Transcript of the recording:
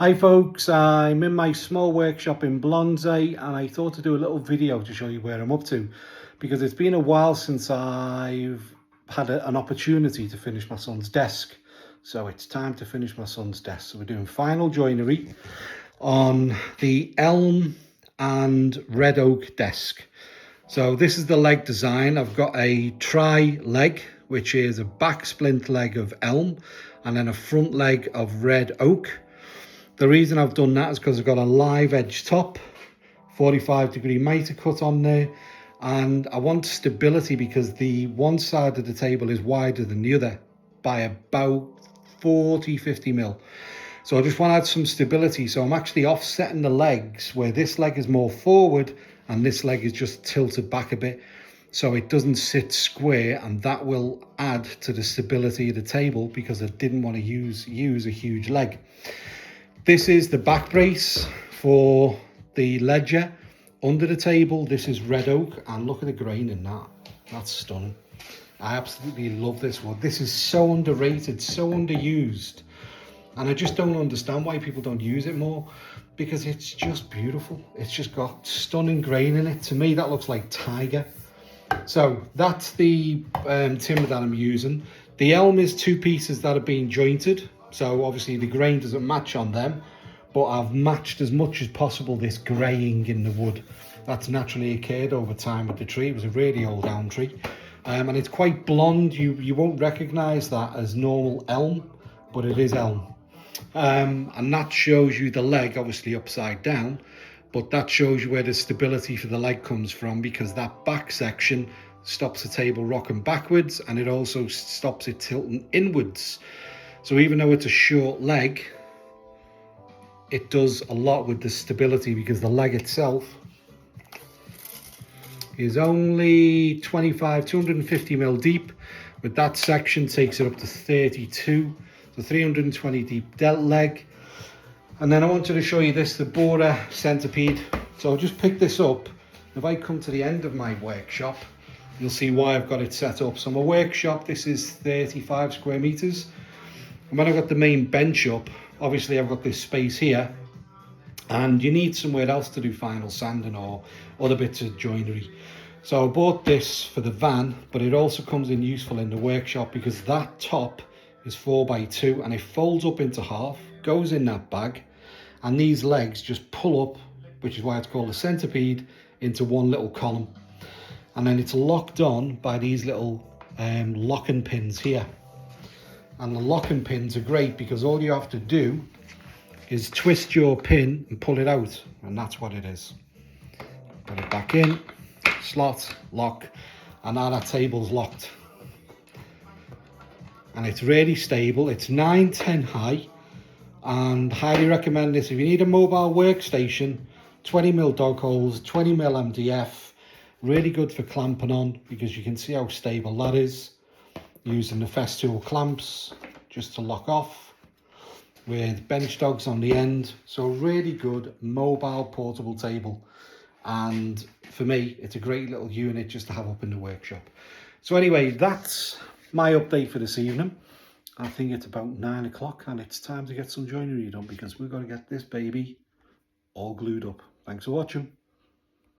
Hi folks, I'm in my small workshop in Blonsey and I thought to do a little video to show you where I'm up to because it's been a while since I've had an opportunity to finish my son's desk. So it's time to finish my son's desk. So we're doing final joinery on the Elm and Red Oak desk. So this is the leg design. I've got a tri-leg, which is a back splint leg of elm and then a front leg of red oak. The reason I've done that is because I've got a live edge top, 45-degree mitre cut on there, and I want stability because the one side of the table is wider than the other by about 40-50 mil. So I just want to add some stability. So I'm actually offsetting the legs where this leg is more forward and this leg is just tilted back a bit so it doesn't sit square, and that will add to the stability of the table because I didn't want to use a huge leg. This is the back brace for the ledger under the table. This is red oak, and look at the grain in that. That's stunning. I absolutely love this wood. This is so underrated, so underused, and I just don't understand why people don't use it more because it's just beautiful. It's just got stunning grain in it. To me, that looks like tiger. So that's the timber that I'm using. The elm is two pieces that are being jointed. So obviously the grain doesn't match on them, but I've matched as much as possible this greying in the wood. That's naturally occurred over time with the tree. It was a really old elm tree. And it's quite blonde. You won't recognise that as normal elm, but it is elm. And that shows you the leg, obviously upside down, but that shows you where the stability for the leg comes from because that back section stops the table rocking backwards and it also stops it tilting inwards. So even though it's a short leg, it does a lot with the stability because the leg itself is only 250 mil deep, but that section takes it up to 32, so 320 deep delt leg. And then I wanted to show you this, the Bora Centipede. So I'll just pick this up. If I come to the end of my workshop, you'll see why I've got it set up. So my workshop, this is 35 square meters. And when I've got the main bench up, obviously I've got this space here and you need somewhere else to do final sanding or other bits of joinery. So I bought this for the van, but it also comes in useful in the workshop because that top is 4x2 and it folds up into half, goes in that bag, and these legs just pull up, which is why it's called a centipede, into one little column. And then it's locked on by these little locking pins here. And the locking pins are great because all you have to do is twist your pin and pull it out, and that's what it is. Put it back in, slot, lock, and now that table's locked. And it's really stable. It's 9-10 high, and highly recommend this if you need a mobile workstation. 20mm dog holes, 20mm MDF, really good for clamping on because you can see how stable that is. Using the Festool clamps just to lock off with bench dogs on the end. So really good mobile portable table, and for me it's a great little unit just to have up in the workshop. So anyway, that's my update for this evening. I think it's about 9 o'clock and it's time to get some joinery done because we've got to get this baby all glued up. Thanks for watching.